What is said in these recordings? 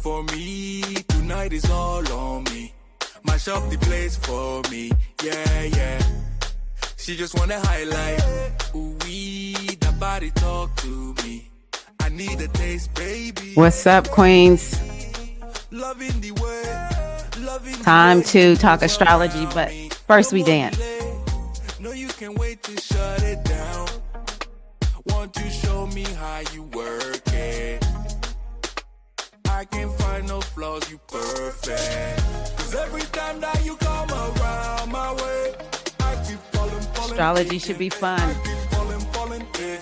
for me. Tonight is all on me. Mash up the place for me. Yeah. She just wanna highlight. Ooh, that body talk to me. I need a taste, baby. What's up, Queens? Loving the way. Time to talk astrology, but first we dance. No, you can wait to shut it down. Want to show me how you work it. I can't find no flaws, you perfect. Cause every time that you come around my way, I keep falling. Astrology should be fun. I keep falling, yeah.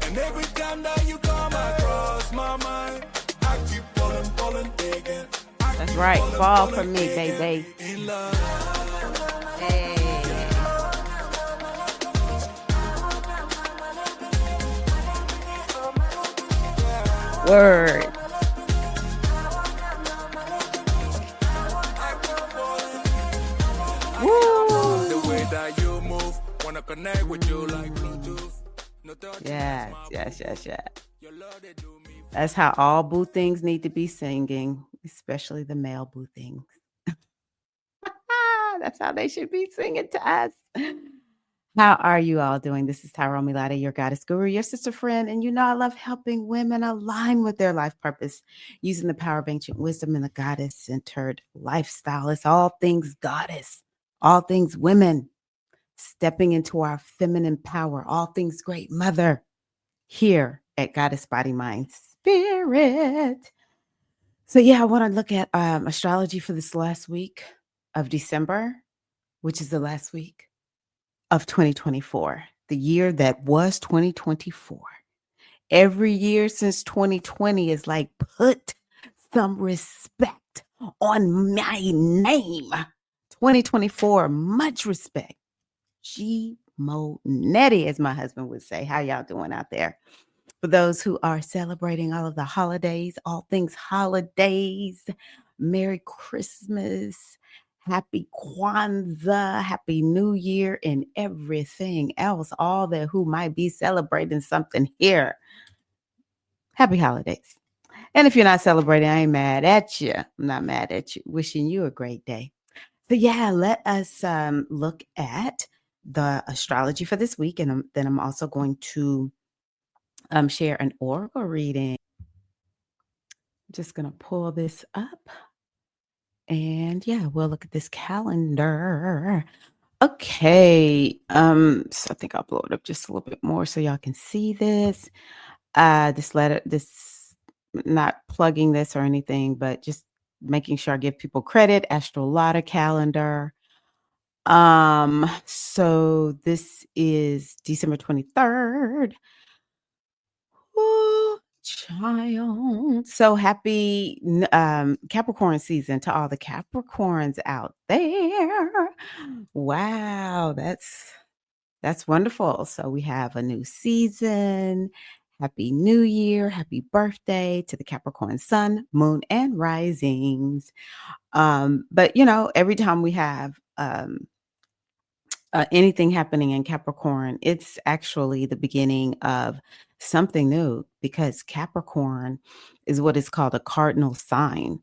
And every time that you come across my mind, I keep falling again. That's right, fall for me, baby. In love. Hey. Word. Woo. The way that you move, wanna connect with you like Bluetooth. Yes. That's how all boo things need to be singing, especially the male boo things. That's how they should be singing to us. How are you all doing? This is Tyrone Milata, your goddess guru, your sister friend. And you know I love helping women align with their life purpose using the power of ancient wisdom and the goddess-centered lifestyle. It's all things goddess, all things women, stepping into our feminine power, all things great mother, here at Goddess Body Mind Spirit. So yeah, I want to look at astrology for this last week of December, which is the last week of 2024, the year that was 2024. Every year since 2020 is like, put some respect on my name. 2024, much respect. G-Mo-Netty, as my husband would say. How y'all doing out there? For those who are celebrating all of the holidays, all things holidays, Merry Christmas, Happy Kwanzaa, Happy New Year, and everything else, all that who might be celebrating something here. Happy holidays. And if you're not celebrating, I ain't mad at you. I'm not mad at you. Wishing you a great day. So yeah, let us look at the astrology for this week. And then I'm also going to share an oracle reading. I'm just going to pull this up. And yeah, we'll look at this calendar. Okay. So I think I'll blow it up just a little bit more so y'all can see this. This not plugging this or anything, but just making sure I give people credit. Astrology calendar. So this is December 23rd. Oh, child. So happy Capricorn season to all the Capricorns out there. Wow, that's wonderful. So we have a new season. Happy New Year. Happy birthday to the Capricorn sun, moon, and risings. But you know, every time we have anything happening in Capricorn, it's actually the beginning of something new, because Capricorn is what is called a cardinal sign.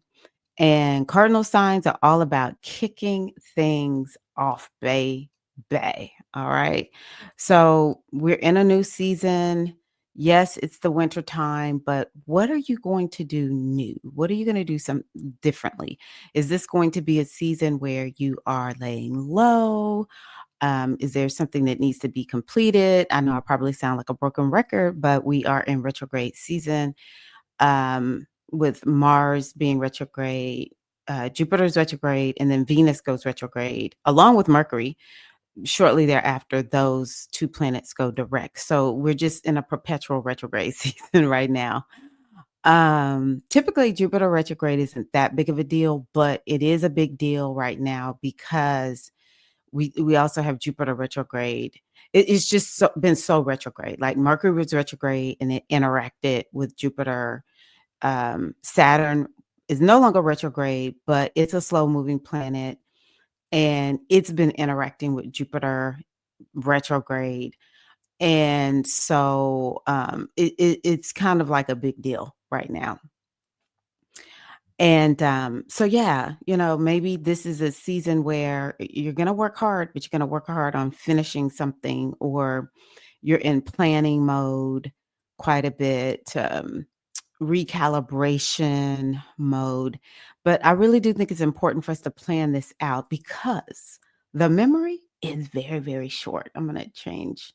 And cardinal signs are all about kicking things off, baby. All right. So we're in a new season. Yes, it's the winter time, but what are you going to do new? What are you going to do some differently? Is this going to be a season where you are laying low? Is there something that needs to be completed? I know I probably sound like a broken record, but we are in retrograde season, with Mars being retrograde, Jupiter's retrograde, and then Venus goes retrograde along with Mercury. Shortly thereafter, those two planets go direct. So we're just in a perpetual retrograde season right now. Typically Jupiter retrograde isn't that big of a deal, but it is a big deal right now because we also have Jupiter retrograde. It's just been so retrograde. Like Mercury was retrograde and it interacted with Jupiter. Saturn is no longer retrograde, but it's a slow moving planet. And it's been interacting with Jupiter retrograde. And so it's kind of like a big deal right now. And so, yeah, maybe this is a season where you're going to work hard, but you're going to work hard on finishing something, or you're in planning mode quite a bit, recalibration mode. But I really do think it's important for us to plan this out because the memory is very, very short. I'm going to change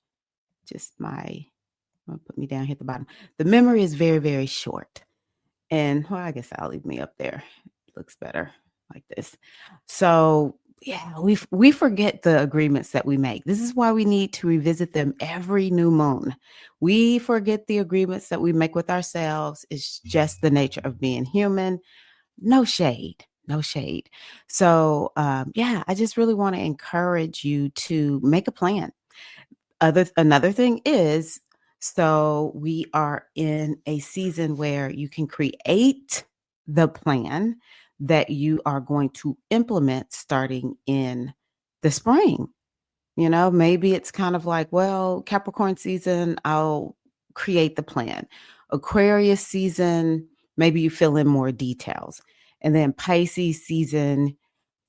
just put me down here at the bottom. The memory is very, very short. And well, I guess I'll leave me up there. Looks better like this. So yeah, we forget the agreements that we make. This is why we need to revisit them every new moon. We forget the agreements that we make with ourselves. It's just the nature of being human. No shade. No shade. So yeah, I just really want to encourage you to make a plan. Another thing is, so we are in a season where you can create the plan that you are going to implement starting in the spring. Maybe it's kind of like, well, Capricorn season, I'll create the plan. Aquarius season, maybe you fill in more details. And then Pisces season,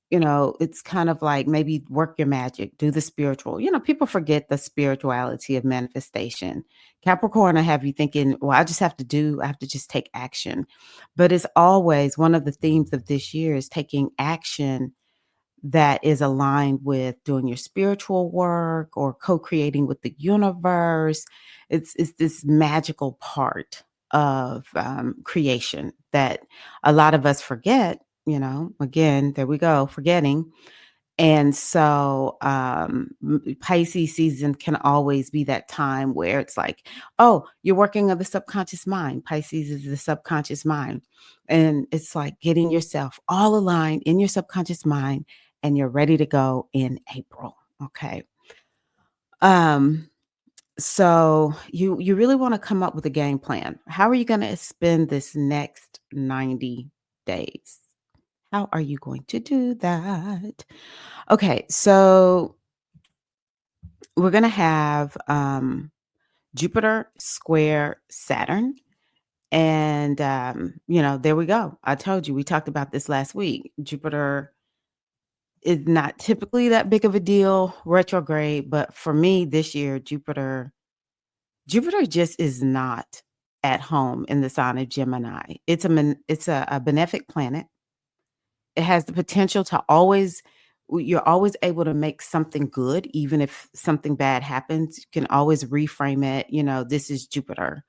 it's kind of like maybe work your magic, do the spiritual. People forget the spirituality of manifestation. Capricorn, I have you thinking, well, I have to just take action. But it's always one of the themes of this year is taking action that is aligned with doing your spiritual work or co-creating with the universe. It's this magical part of creation that a lot of us forget. Again, there we go, forgetting. And so Pisces season can always be that time where it's like, oh, you're working on the subconscious mind. Pisces is the subconscious mind. And it's like getting yourself all aligned in your subconscious mind, and you're ready to go in April. Okay. So you really want to come up with a game plan. How are you going to spend this next 90 days? How are you going to do that? Okay, so we're going to have Jupiter square Saturn. And, there we go. I told you, we talked about this last week. Jupiter is not typically that big of a deal, retrograde. But for me this year, Jupiter just is not at home in the sign of Gemini. It's a benefic planet. It has the potential to you're always able to make something good, even if something bad happens. You can always reframe it. This is Jupiter.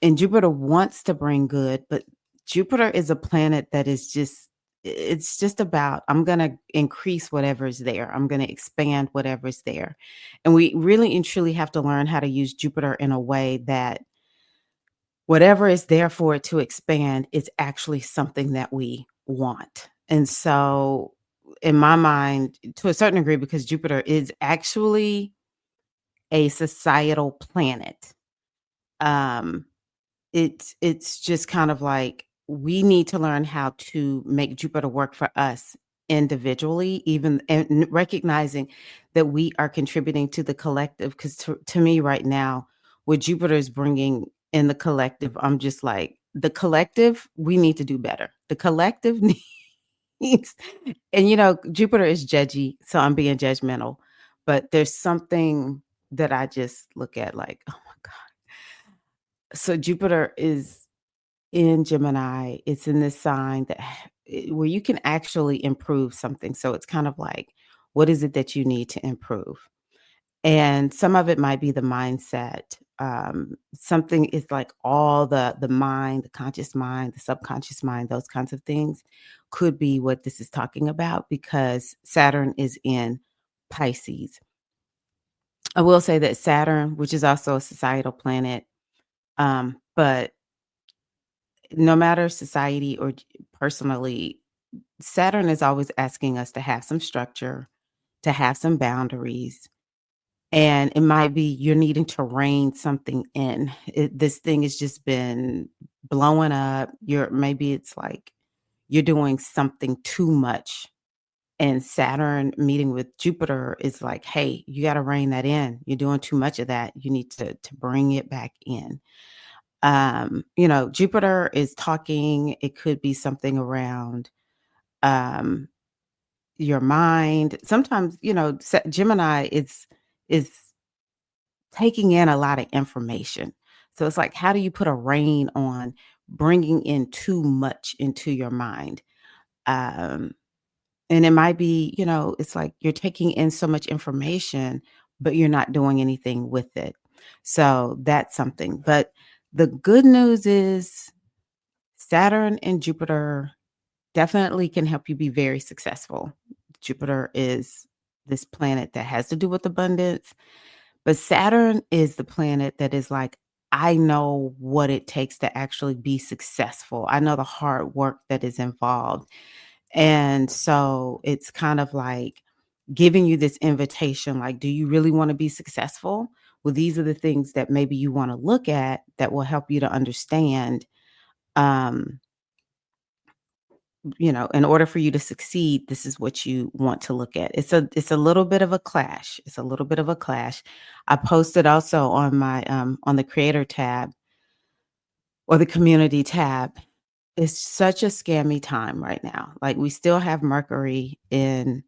And Jupiter wants to bring good, but Jupiter is a planet that it's just about, I'm going to increase whatever is there. I'm going to expand whatever is there. And we really and truly have to learn how to use Jupiter in a way that whatever is there for it to expand is actually something that we want. And so in my mind, to a certain degree, because Jupiter is actually a societal planet, it's just kind of like we need to learn how to make Jupiter work for us individually, even and recognizing that we are contributing to the collective. Because to me right now, what Jupiter is bringing in the collective, I'm just like, the collective, we need to do better. The collective needs, and Jupiter is judgy, so I'm being judgmental. But there's something that I just look at like, oh my God. So Jupiter is in Gemini. It's in this sign where you can actually improve something. So it's kind of like, what is it that you need to improve? And some of it might be the mindset. Something is like all the mind, the conscious mind, the subconscious mind, those kinds of things could be what this is talking about, because Saturn is in Pisces. I will say that Saturn, which is also a societal planet, but no matter society or personally, Saturn is always asking us to have some structure, to have some boundaries. And it might be you're needing to rein something in. This thing has just been blowing up. Maybe it's like you're doing something too much. And Saturn meeting with Jupiter is like, hey, you got to rein that in. You're doing too much of that. You need to bring it back in. Jupiter is talking, it could be something around um your mind. Sometimes, Gemini is taking in a lot of information. So it's like, how do you put a rein on bringing in too much into your mind? Um, and it might be, it's like you're taking in so much information, but you're not doing anything with it. So that's something. But the good news is Saturn and Jupiter definitely can help you be very successful. Jupiter is this planet that has to do with abundance, but Saturn is the planet that is like, I know what it takes to actually be successful. I know the hard work that is involved. And so it's kind of like giving you this invitation like, do you really want to be successful? Well, these are the things that maybe you want to look at that will help you to understand. Um, in order for you to succeed, this is what you want to look at. It's a little bit of a clash. It's a little bit of a clash. I posted also on my on the creator tab or the community tab. It's such a scammy time right now. Like we still have Mercury in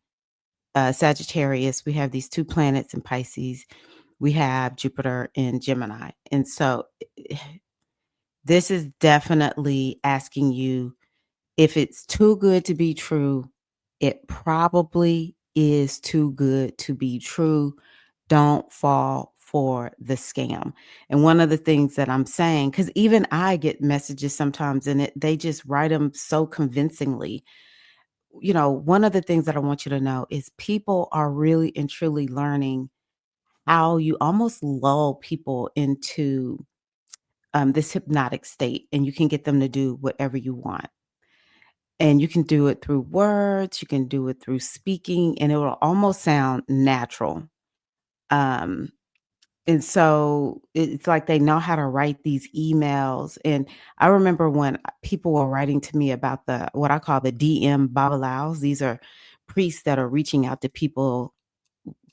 Sagittarius. We have these two planets in Pisces. We have Jupiter in Gemini. And so this is definitely asking you, if it's too good to be true, it probably is too good to be true. Don't fall for the scam. And one of the things that I'm saying, because even I get messages sometimes and they just write them so convincingly. One of the things that I want you to know is people are really and truly learning how you almost lull people into this hypnotic state, and you can get them to do whatever you want. And you can do it through words, you can do it through speaking, and it will almost sound natural. Um, and so it's like they know how to write these emails. And I remember when people were writing to me about what I call the DM babalaos. These are priests that are reaching out to people.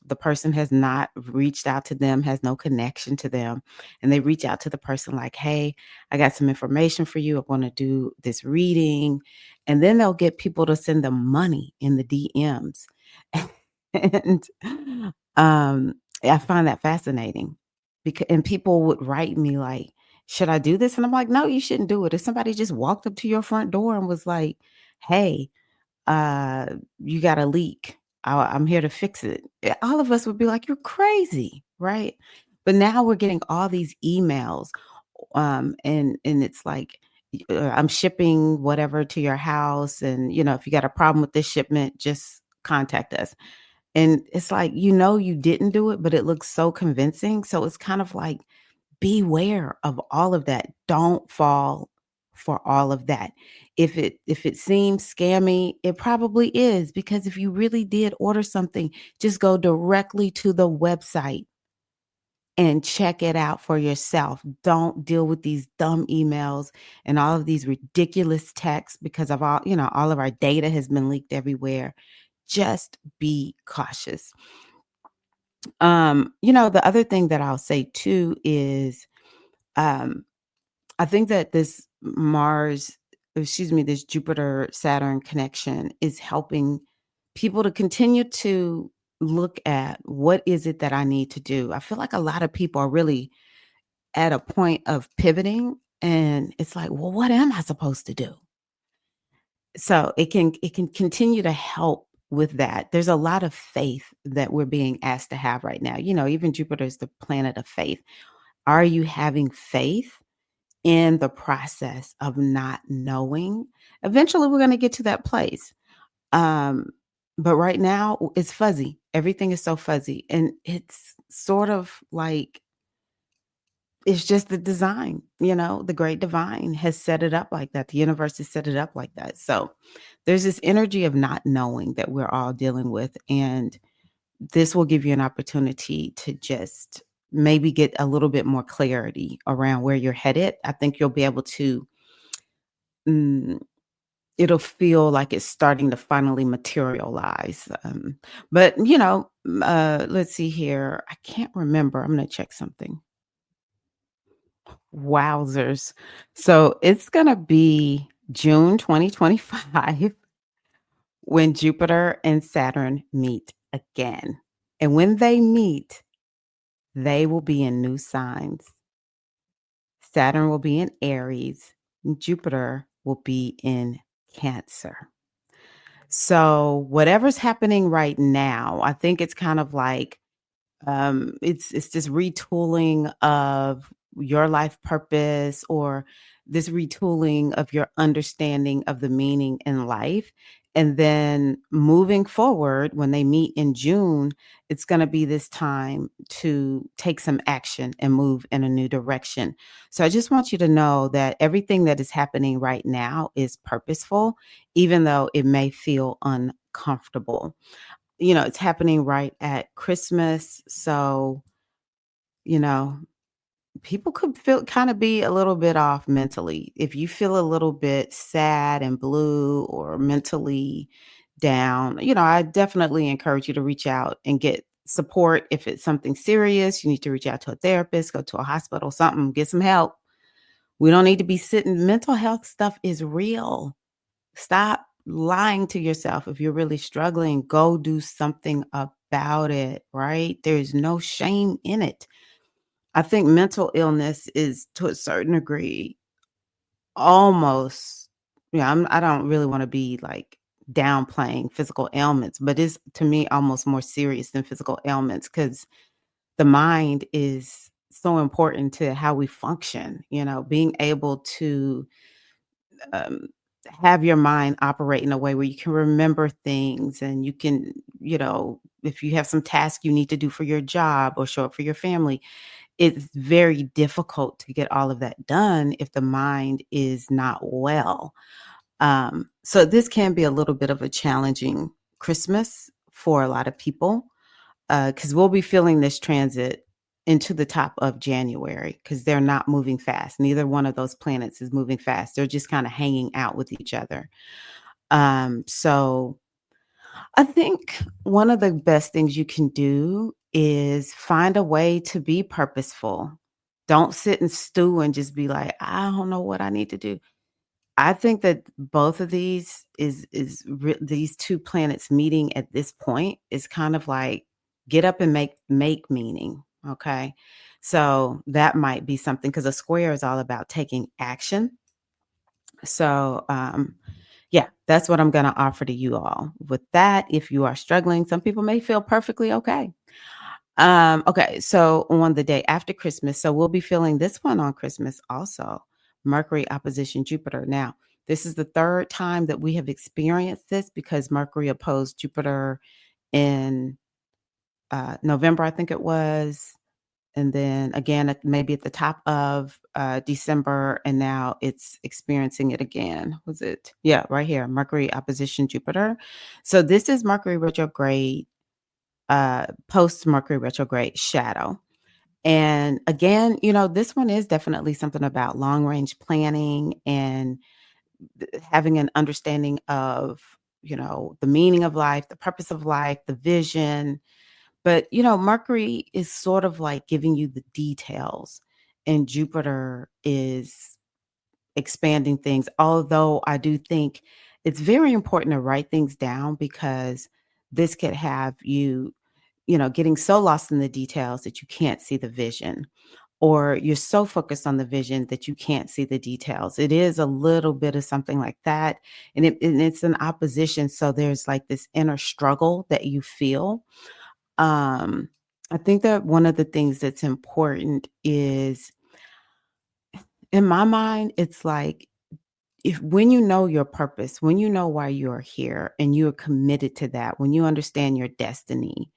The person has not reached out to them, has no connection to them. And they reach out to the person like, hey, I got some information for you. I want to do this reading. And then they'll get people to send them money in the DMs. And I find that fascinating and people would write me like, should I do this? And I'm like, no, you shouldn't do it. If somebody just walked up to your front door and was like, hey, uh, you got a leak. I'm here to fix it. All of us would be like, you're crazy, right? But now we're getting all these emails, and it's like, I'm shipping whatever to your house, and if you got a problem with this shipment, just contact us. And it's like, you didn't do it, but it looks so convincing. So it's kind of like, beware of all of that. Don't fall for all of that. If it seems scammy, it probably is, because if you really did order something, just go directly to the website and check it out for yourself. Don't deal with these dumb emails and all of these ridiculous texts, because of all of our data has been leaked everywhere. Just be cautious. The other thing that I'll say too is, um, I think that this Jupiter Saturn connection is helping people to continue to look at, what is it that I need to do? I feel like a lot of people are really at a point of pivoting, and it's like, well, what am I supposed to do? So it can continue to help with that. There's a lot of faith that we're being asked to have right now. Even Jupiter is the planet of faith. Are you having faith in the process of not knowing? Eventually, we're going to get to that place. Um, but right now, it's fuzzy. Everything is so fuzzy. And it's sort of like, it's just the design, the great divine has set it up like that. The universe has set it up like that. So there's this energy of not knowing that we're all dealing with. And this will give you an opportunity to just maybe get a little bit more clarity around where you're headed. I think you'll be able to, mm, it'll feel like it's starting to finally materialize. But, let's see here. I can't remember. I'm going to check something. Wowzers. So it's going to be June 2025 when Jupiter and Saturn meet again. And when they meet, they will be in new signs. Saturn will be in Aries, and Jupiter will be in Cancer. So whatever's happening right now, I think it's kind of like it's this retooling of your life purpose, or this retooling of your understanding of the meaning in life. And then moving forward, when they meet in June, it's going to be this time to take some action and move in a new direction. So I just want you to know that everything that is happening right now is purposeful, even though it may feel uncomfortable. It's happening right at Christmas. So, you know, people could feel kind of be a little bit off mentally. If you feel a little bit sad and blue or mentally down, I definitely encourage you to reach out and get support. If it's something serious, you need to reach out to a therapist, go to a hospital, something, get some help. We don't need to be sitting. Mental health stuff is real. Stop lying to yourself. If you're really struggling, go do something about it, right? There's no shame in it. I think mental illness is, to a certain degree, almost, I don't really want to be like downplaying physical ailments, but it's, to me, almost more serious than physical ailments, because the mind is so important to how we function. Being able to um, have your mind operate in a way where you can remember things, and you can, if you have some task you need to do for your job or show up for your family, it's very difficult to get all of that done if the mind is not well. So this can be a little bit of a challenging Christmas for a lot of people, because we'll be feeling this transit into the top of January, because they're not moving fast. Neither one of those planets is moving fast. They're just kind of hanging out with each other. So I think one of the best things you can do is find a way to be purposeful. Don't sit and stew and just be like, I don't know what I need to do. I think that both of these these two planets meeting at this point is kind of like get up and make meaning. Okay. So that might be something, because a square is all about taking action. So yeah, that's what I'm going to offer to you all. With that, if you are struggling, some people may feel perfectly okay. Okay, so on the day after Christmas, so we'll be feeling this one on Christmas also, Mercury opposition Jupiter. Now, this is the third time that we have experienced this, because Mercury opposed Jupiter in November, I think it was, and then again, maybe at the top of December, and now it's experiencing it again. Was it? Yeah, right here, Mercury opposition Jupiter. So this is Mercury retrograde, post Mercury retrograde shadow. And again, this one is definitely something about long range planning and having an understanding of, the meaning of life, the purpose of life, the vision. But, Mercury is sort of like giving you the details, and Jupiter is expanding things. Although I do think it's very important to write things down, because this could have you, getting so lost in the details that you can't see the vision, or you're so focused on the vision that you can't see the details. It is a little bit of something like that. And it's an opposition. So there's like this inner struggle that you feel. Um, I think that one of the things that's important is, in my mind, it's like, if when you know your purpose, when you know why you're here and you're committed to that, when you understand your destiny,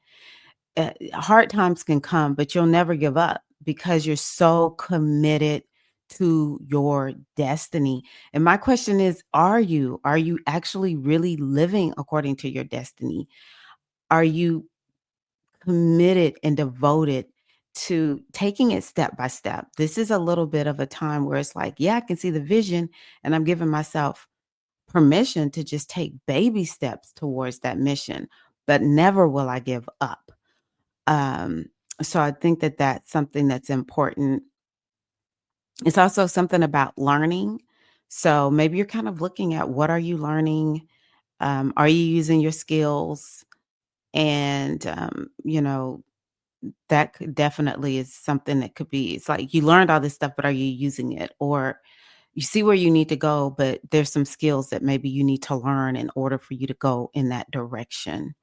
hard times can come, but you'll never give up, because you're so committed to your destiny. And my question is, are you actually really living according to your destiny? Are you committed and devoted to taking it step by step? This is a little bit of a time where it's like, yeah, I can see the vision, and I'm giving myself permission to just take baby steps towards that mission, but never will I give up. Um, so I think that that's something that's important. It's also something about learning. So maybe you're kind of looking at what are you learning? Are you using your skills? And, that could definitely is something that could be, it's like you learned all this stuff, but are you using it? Or you see where you need to go, but there's some skills that maybe you need to learn in order for you to go in that direction.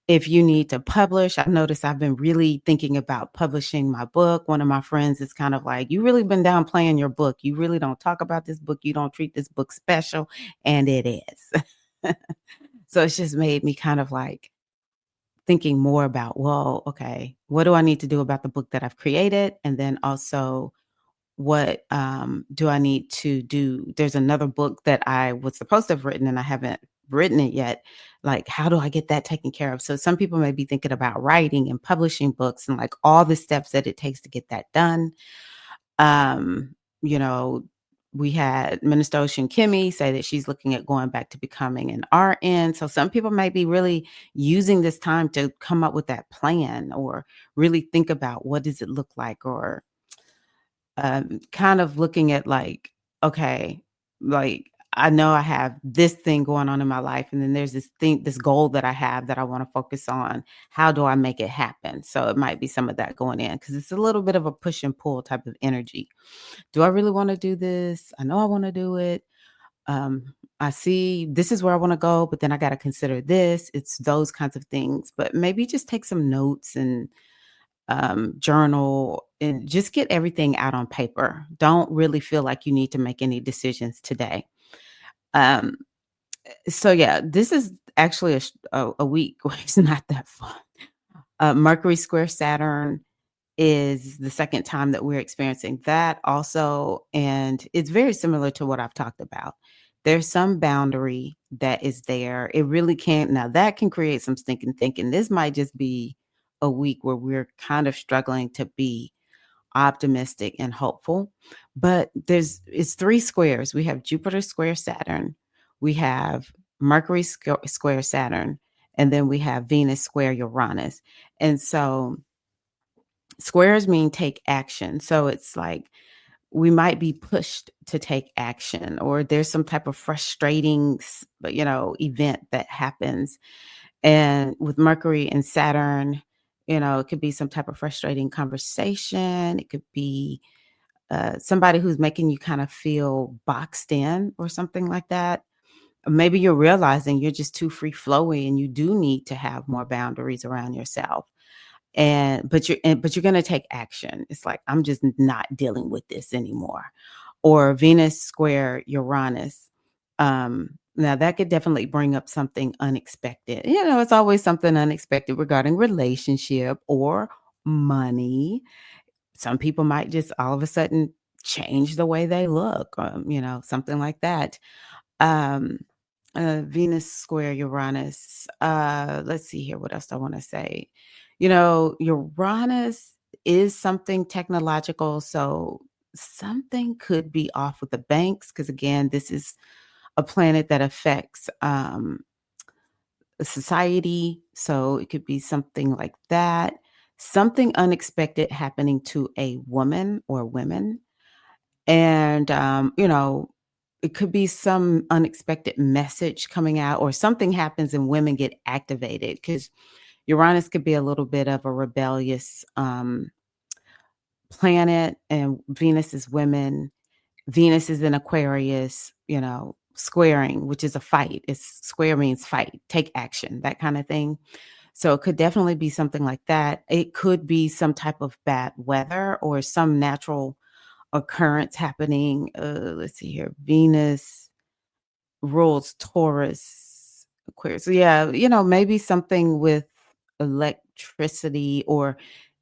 If you need to publish, I've noticed I've been really thinking about publishing my book. One of my friends is kind of like, you really been downplaying your book. You really don't talk about this book. You don't treat this book special. And it is. So it's just made me kind of like thinking more about, well, okay, what do I need to do about the book that I've created? And then also, what do I need to do? There's another book that I was supposed to have written and I haven't written it yet. Like, how do I get that taken care of? So some people may be thinking about writing and publishing books and like all the steps that it takes to get that done. Um, you know, we had Minister Ocean Kimmy say that she's looking at going back to becoming an RN. So some people might be really using this time to come up with that plan or really think about what does it look like, or kind of looking at like, okay, like I know I have this thing going on in my life, and then there's this goal that I have that I want to focus on. How do I make it happen? So it might be some of that going in because it's a little bit of a push and pull type of energy. Do I really want to do this? I know I want to do it. I see this is where I want to go, but then I got to consider this. It's those kinds of things. But maybe just take some notes and journal and just get everything out on paper. Don't really feel like you need to make any decisions today. Um, so yeah, this is actually a week where it's not that fun. Mercury square Saturn is the second time that we're experiencing that also, and it's very similar to what I've talked about. There's some boundary that is there. It really can't. Now that can create some stinking thinking. This might just be a week where we're kind of struggling to be optimistic and hopeful. But it's three squares. We have Jupiter square Saturn, we have Mercury square Saturn, and then we have Venus square Uranus. And so squares mean take action. So it's like we might be pushed to take action, or there's some type of frustrating, event that happens. And with Mercury and Saturn, it could be some type of frustrating conversation. It could be somebody who's making you kind of feel boxed in or something like that. Maybe you're realizing you're just too free flowing and you do need to have more boundaries around yourself. But you're going to take action. It's like, I'm just not dealing with this anymore. Or Venus square Uranus. Now that could definitely bring up something unexpected. It's always something unexpected regarding relationship or money. Some people might just all of a sudden change the way they look, something like that. Um, Venus square Uranus. Let's see here. What else I want to say? Uranus is something technological, so something could be off with the banks because again, this is a planet that affects society. So it could be something like that. Something unexpected happening to a woman or women. And, it could be some unexpected message coming out, or something happens and women get activated because Uranus could be a little bit of a rebellious planet, and Venus is women. Venus is in Aquarius, squaring, which is a fight. It's square means fight, take action, that kind of thing. So it could definitely be something like that. It could be some type of bad weather or some natural occurrence happening. Let's see here. Venus rules Taurus, Aquarius. So yeah, maybe something with electricity, or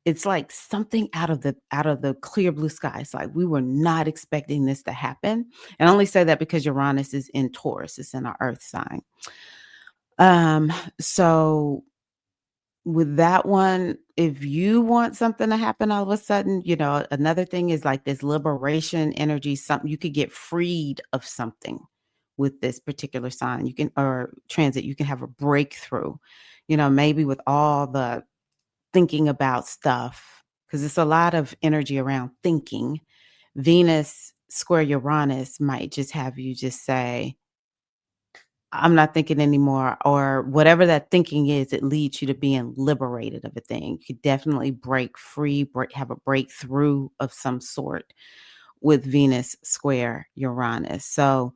it's like something out of the clear blue sky. It's like we were not expecting this to happen. And I only say that because Uranus is in Taurus. It's in our earth sign. So with that one, if you want something to happen all of a sudden, another thing is like this liberation energy, something you could get freed of something with this particular sign. You can, or transit, you can have a breakthrough, maybe with all the thinking about stuff, because it's a lot of energy around thinking. Venus square Uranus might just have you just say, I'm not thinking anymore, or whatever that thinking is, it leads you to being liberated of a thing. You could definitely break free, have a breakthrough of some sort with Venus square Uranus. So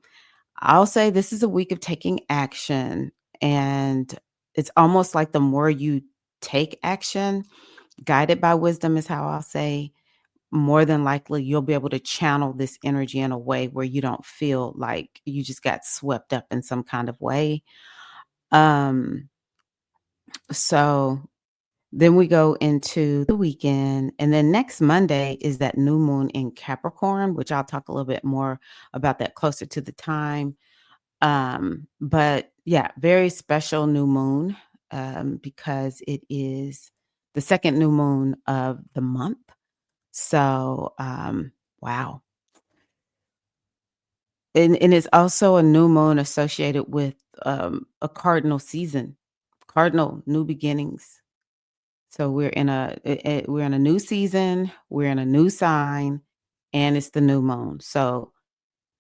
I'll say this is a week of taking action. And it's almost like the more you take action, guided by wisdom is how I'll say, more than likely you'll be able to channel this energy in a way where you don't feel like you just got swept up in some kind of way. Um, so then we go into the weekend, and then next Monday is that new moon in Capricorn, which I'll talk a little bit more about that closer to the time. But yeah, very special new moon, because it is the second new moon of the month. So, wow. And it's also a new moon associated with a cardinal season, cardinal new beginnings. So we're in a new season, we're in a new sign, and it's the new moon. So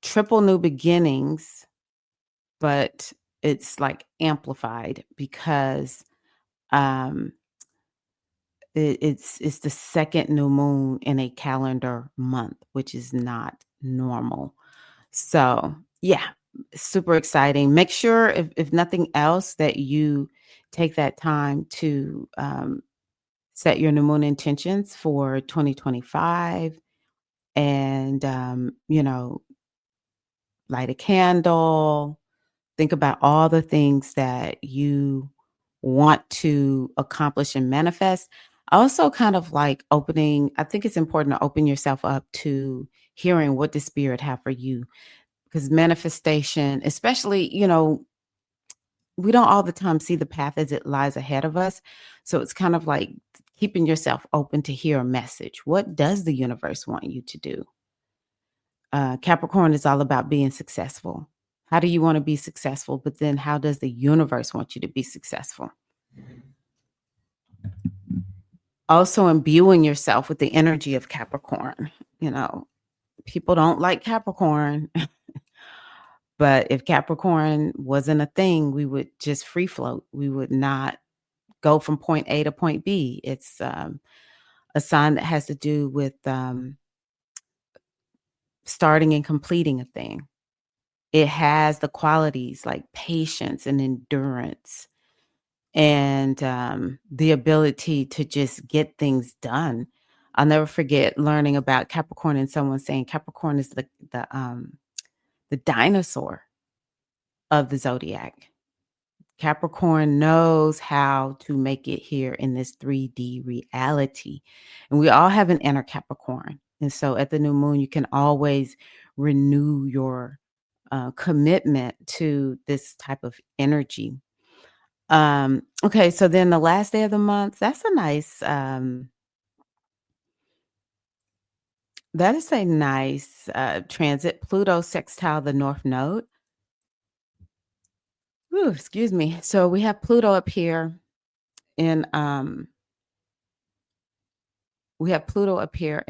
triple new beginnings, but it's like amplified because um it's the second new moon in a calendar month, which is not normal. So, yeah, super exciting. Make sure, if nothing else, that you take that time to set your new moon intentions for 2025 and, light a candle. Think about all the things that you want to accomplish and manifest. Also, kind of like I think it's important to open yourself up to hearing what the spirit have for you, because manifestation, especially, we don't all the time see the path as it lies ahead of us. So it's kind of like keeping yourself open to hear a message. What does the universe want you to do? Capricorn is all about being successful. How do you want to be successful? But then how does the universe want you to be successful? Also imbuing yourself with the energy of Capricorn. People don't like Capricorn. But if Capricorn wasn't a thing, we would just free float. We would not go from point A to point B. It's a sign that has to do with starting and completing a thing. It has the qualities like patience and endurance and the ability to just get things done. I'll never forget learning about Capricorn and someone saying Capricorn is the dinosaur of the zodiac. Capricorn knows how to make it here in this 3D reality. And we all have an inner Capricorn. And so at the new moon, you can always renew your commitment to this type of energy. Okay, so then the last day of the month, that is a nice transit. Pluto sextile the North Node. Ooh, excuse me. So we have Pluto up here in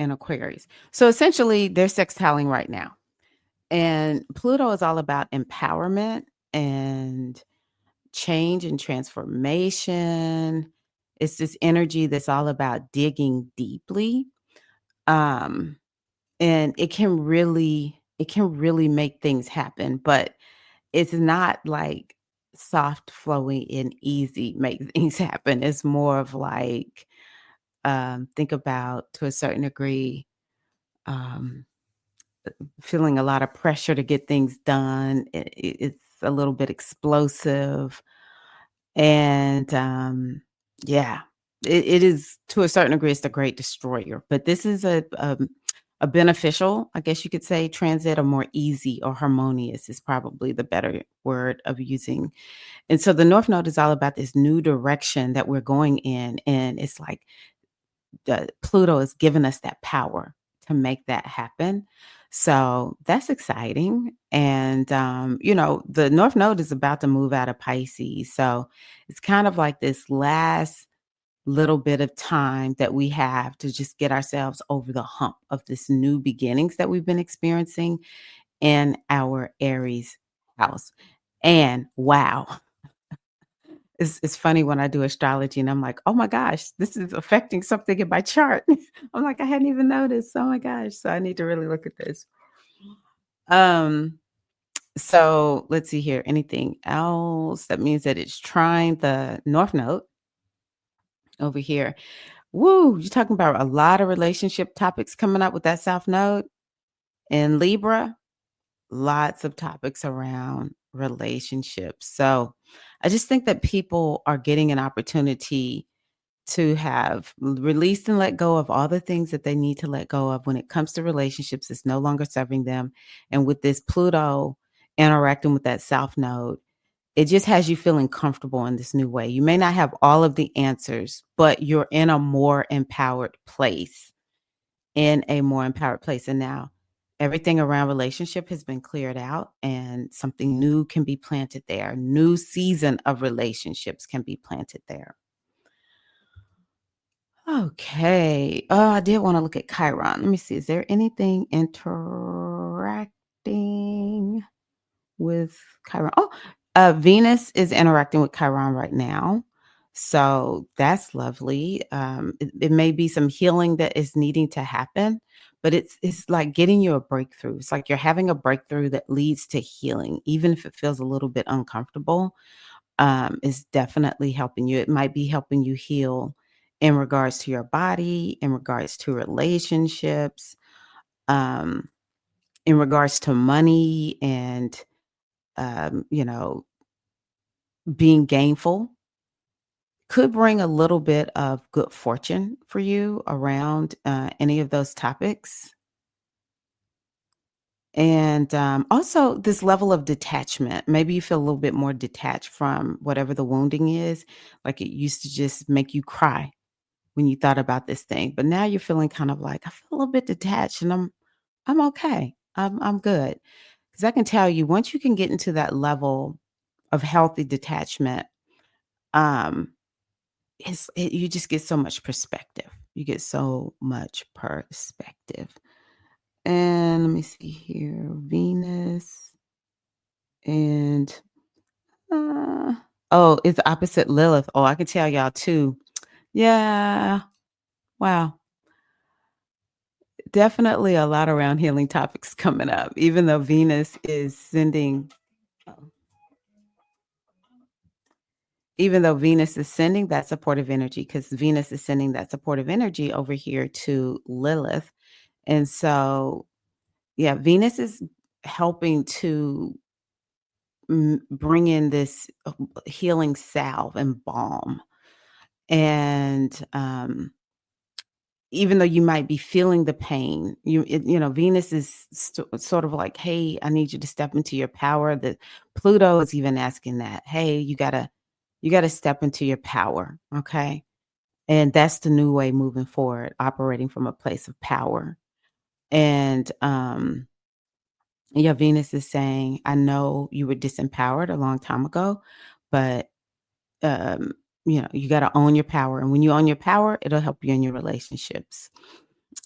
Aquarius. So essentially they're sextiling right now. And Pluto is all about empowerment and change and transformation. It's this energy that's all about digging deeply. And it can really make things happen, but it's not like soft, flowy, and easy make things happen. It's more of like, think about, to a certain degree, feeling a lot of pressure to get things done. It's a little bit explosive. And yeah, it is, to a certain degree, it's the great destroyer. But this is a beneficial, I guess you could say, transit, or more easy or harmonious is probably the better word of using. And so the North Node is all about this new direction that we're going in. And it's like Pluto has given us that power to make that happen. So that's exciting. And, the North Node is about to move out of Pisces. So it's kind of like this last little bit of time that we have to just get ourselves over the hump of this new beginnings that we've been experiencing in our Aries house. And wow, it's funny when I do astrology and I'm like, oh my gosh, this is affecting something in my chart. I'm like, I hadn't even noticed. Oh my gosh. So I need to really look at this. So let's see here. Anything else? That means that it's trying the North Node over here. Woo, you're talking about a lot of relationship topics coming up with that South Node. In Libra, lots of topics around relationships. So I just think that people are getting an opportunity to have released and let go of all the things that they need to let go of when it comes to relationships. It's no longer serving them. And with this Pluto interacting with that South Node, it just has you feeling comfortable in this new way. You may not have all of the answers, but you're in a more empowered place, And now everything around relationship has been cleared out and something new can be planted there. New season of relationships can be planted there. Okay. Oh, I did want to look at Chiron. Let me see. Is there anything interacting with Chiron? Oh, Venus is interacting with Chiron right now. So that's lovely. It may be some healing that is needing to happen, but it's like getting you a breakthrough. It's like you're having a breakthrough that leads to healing, even if it feels a little bit uncomfortable. Is definitely helping you. It might be helping you heal in regards to your body, in regards to relationships, um, in regards to money and, you know, being gainful. Could bring a little bit of good fortune for you around any of those topics. And also this level of detachment. Maybe you feel a little bit more detached from whatever the wounding is. Like it used to just make you cry when you thought about this thing, but now you're feeling kind of like I feel a little bit detached, and I'm okay. I'm good because I can tell you once you can get into that level of healthy detachment, um, you just get so much perspective. You get so much perspective. And let me see here, Venus and oh, it's opposite Lilith. Oh, I can tell y'all too. Yeah. Wow. Definitely a lot around healing topics coming up, even though Venus is sending that supportive energy, because Venus is sending that supportive energy over here to Lilith. And so, yeah, Venus is helping to bring in this healing salve and balm. And even though you might be feeling the pain, Venus is sort of like, hey, I need you to step into your power. That Pluto is even asking that, hey, you gotta step into your power, okay? And that's the new way moving forward, operating from a place of power. And yeah, Venus is saying, I know you were disempowered a long time ago, but um, you got to own your power. And when you own your power, it'll help you in your relationships.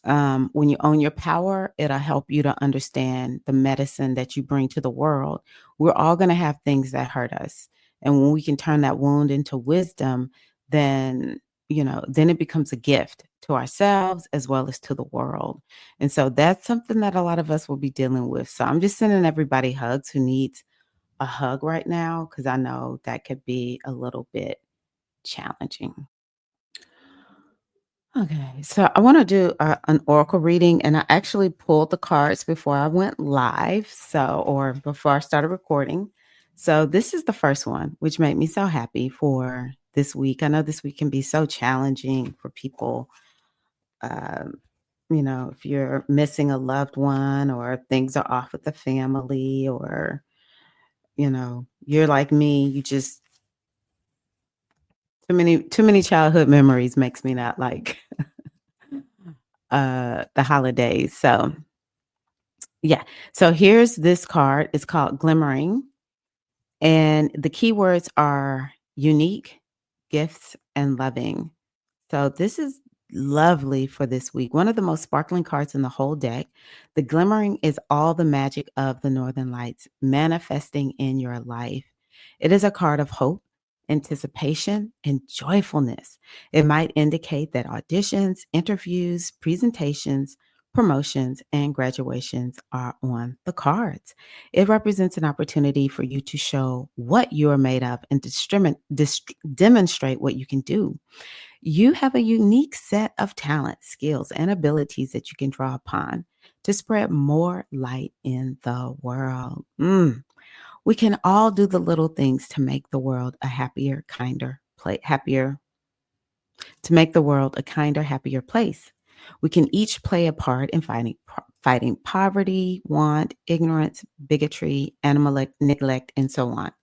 When you own your power, it'll help you to understand the medicine that you bring to the world. We're all going to have things that hurt us. And when we can turn that wound into wisdom, then, then it becomes a gift to ourselves as well as to the world. And so that's something that a lot of us will be dealing with. So I'm just sending everybody hugs who needs a hug right now, because I know that could be a little bit challenging. Okay, so I want to do an oracle reading, and I actually pulled the cards before I went live, or before I started recording. So this is the first one, which made me so happy for this week. I know this week can be so challenging for people. Um, if you're missing a loved one, or things are off with the family, or you're like me, you just too many childhood memories makes me not like the holidays. So yeah. So here's this card. It's called Glimmering. And the keywords are unique, gifts, and loving. So this is lovely for this week. One of the most sparkling cards in the whole deck. The glimmering is all the magic of the Northern Lights manifesting in your life. It is a card of hope, anticipation, and joyfulness. It might indicate that auditions, interviews, presentations, promotions, and graduations are on the cards. It represents an opportunity for you to show what you are made of and demonstrate what you can do. You have a unique set of talents, skills, and abilities that you can draw upon to spread more light in the world. We can all do the little things to make the world a happier, to make the world a kinder, happier place. We can each play a part in fighting poverty, want, ignorance, bigotry, animal neglect, and so on.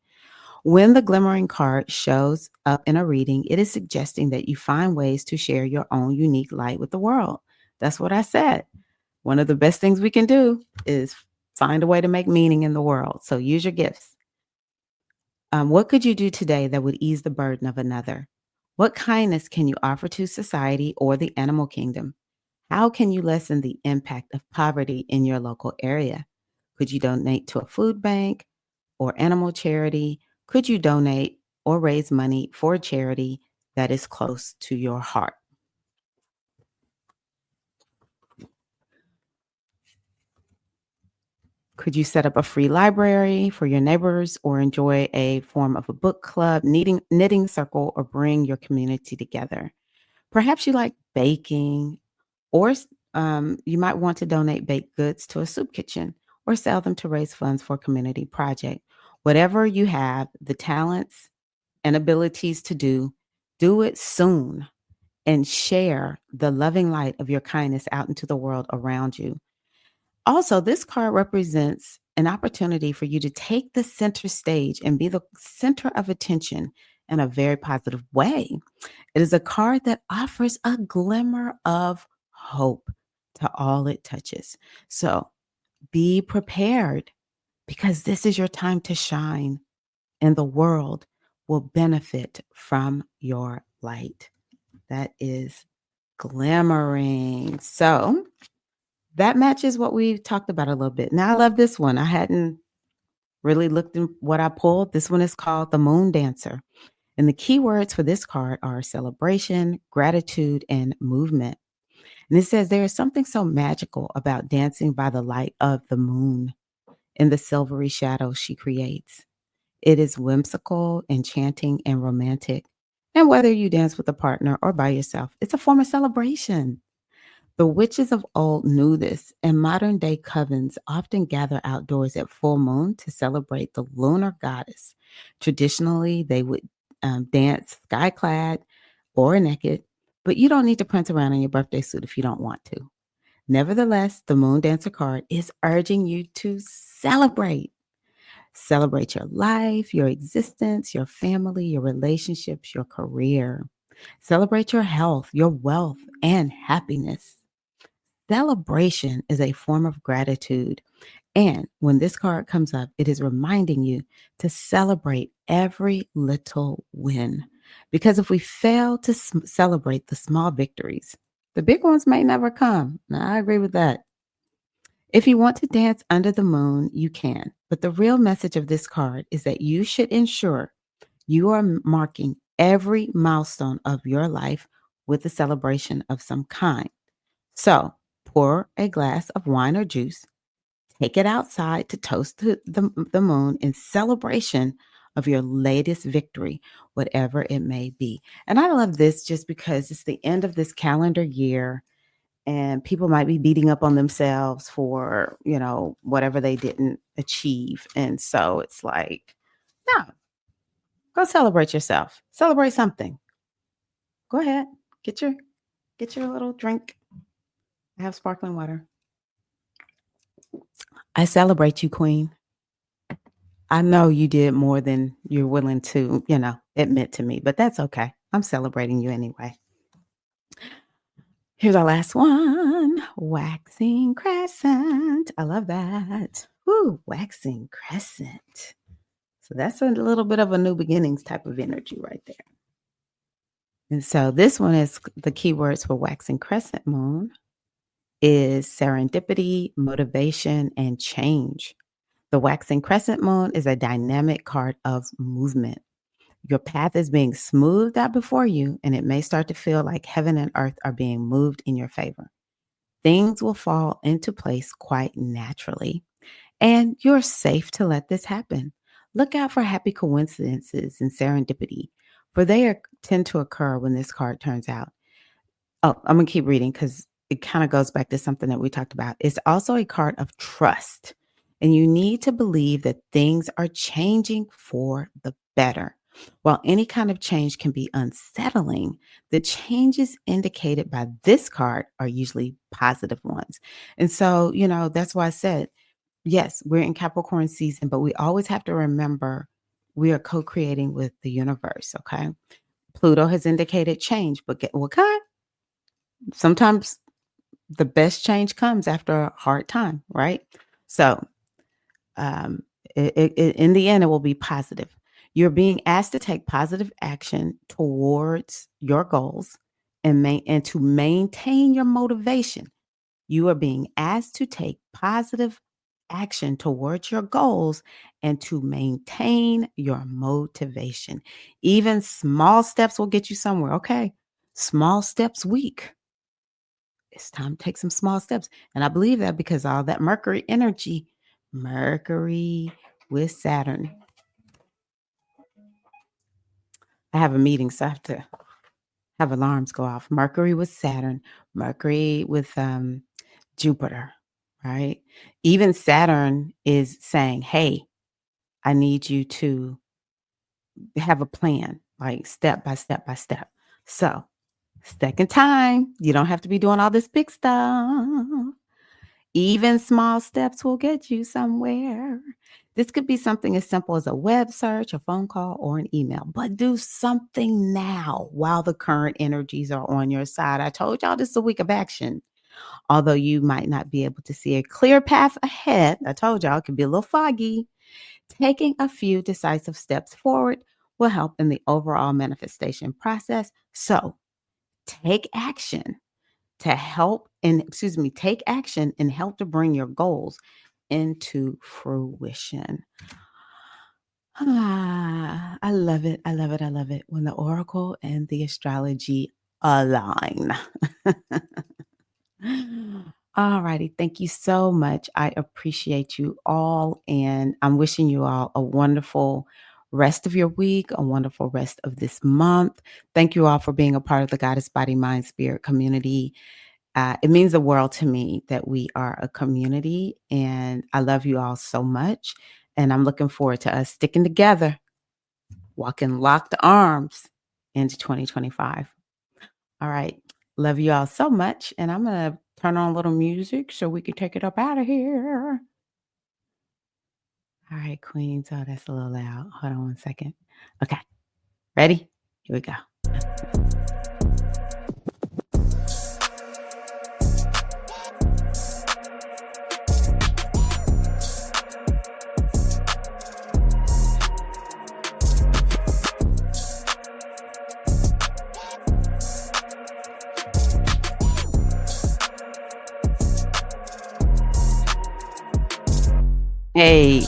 When the glimmering card shows up in a reading, it is suggesting that you find ways to share your own unique light with the world. That's what I said. One of the best things we can do is find a way to make meaning in the world. So use your gifts. What could you do today that would ease the burden of another? What kindness can you offer to society or the animal kingdom? How can you lessen the impact of poverty in your local area? Could you donate to a food bank or animal charity? Could you donate or raise money for a charity that is close to your heart? Could you set up a free library for your neighbors or enjoy a form of a book club, knitting circle, or bring your community together? Perhaps you like baking, or you might want to donate baked goods to a soup kitchen or sell them to raise funds for a community project. Whatever you have, the talents and abilities to do it soon and share the loving light of your kindness out into the world around you. Also, this card represents an opportunity for you to take the center stage and be the center of attention in a very positive way. It is a card that offers a glimmer of hope to all it touches. So be prepared because this is your time to shine and the world will benefit from your light. That is glimmering. So that matches what we talked about a little bit. Now, I love this one. I hadn't really looked in what I pulled. This one is called the Moon Dancer. And the key words for this card are celebration, gratitude, and movement. And it says there is something so magical about dancing by the light of the moon in the silvery shadows she creates. It is whimsical, enchanting, and romantic. And whether you dance with a partner or by yourself, it's a form of celebration. The witches of old knew this, and modern day covens often gather outdoors at full moon to celebrate the lunar goddess. Traditionally, they would dance sky clad or naked, but you don't need to prance around in your birthday suit if you don't want to. Nevertheless, the Moon Dancer card is urging you to celebrate. Celebrate your life, your existence, your family, your relationships, your career. Celebrate your health, your wealth, and happiness. Celebration is a form of gratitude. And when this card comes up, it is reminding you to celebrate every little win. Because if we fail to celebrate the small victories, the big ones may never come. Now, I agree with that. If you want to dance under the moon, you can. But the real message of this card is that you should ensure you are marking every milestone of your life with a celebration of some kind. So pour a glass of wine or juice, take it outside to toast the moon in celebration of your latest victory, whatever it may be. And I love this just because it's the end of this calendar year and people might be beating up on themselves for, whatever they didn't achieve. And so it's like, no, go celebrate yourself. Celebrate something. Go ahead. Get your little drink. I have sparkling water. I celebrate you, Queen. I know you did more than you're willing to, admit to me, but that's okay. I'm celebrating you anyway. Here's our last one. Waxing crescent. I love that. Woo, waxing crescent. So that's a little bit of a new beginnings type of energy right there. And so this one is the keywords for waxing crescent moon is serendipity, motivation, and change. The waxing crescent moon is a dynamic card of movement. Your path is being smoothed out before you, and it may start to feel like heaven and earth are being moved in your favor. Things will fall into place quite naturally, and you're safe to let this happen. Look out for happy coincidences and serendipity, for tend to occur when this card turns out. Oh, I'm going to keep reading because it kind of goes back to something that we talked about. It's also a card of trust, and you need to believe that things are changing for the better. While any kind of change can be unsettling, the changes indicated by this card are usually positive ones. And so, that's why I said, yes, we're in Capricorn season, but we always have to remember we are co-creating with the universe, okay? Pluto has indicated change, but what kind? Sometimes the best change comes after a hard time, right? So in the end, it will be positive. You're being asked to take positive action towards your goals and to maintain your motivation. You are being asked to take positive action towards your goals and to maintain your motivation. Even small steps will get you somewhere. Okay. Small steps week. It's time to take some small steps. And I believe that because all that Mercury energy, Mercury with Saturn. I have a meeting, so I have to have alarms go off. Mercury with Saturn, Mercury with Jupiter, right? Even Saturn is saying, hey, I need you to have a plan, like step by step by step. So, second time, you don't have to be doing all this big stuff. Even small steps will get you somewhere. This could be something as simple as a web search, a phone call, or an email, but do something now while the current energies are on your side. I told y'all this is a week of action. Although you might not be able to see a clear path ahead, I told y'all it could be a little foggy. Taking a few decisive steps forward will help in the overall manifestation process. So take action take action and help to bring your goals into fruition. I love it. I love it. I love it when the oracle and the astrology align. All righty. Thank you so much. I appreciate you all. And I'm wishing you all a wonderful rest of your week, a wonderful rest of this month. Thank you all for being a part of the Goddess Body, Mind, Spirit community. It means the world to me that we are a community, and I love you all so much. And I'm looking forward to us sticking together, walking locked arms into 2025. All right. Love you all so much. And I'm going to turn on a little music so we can take it up out of here. All right, Queens. Oh, that's a little loud. Hold on one second. Okay. Ready? Here we go. Hey.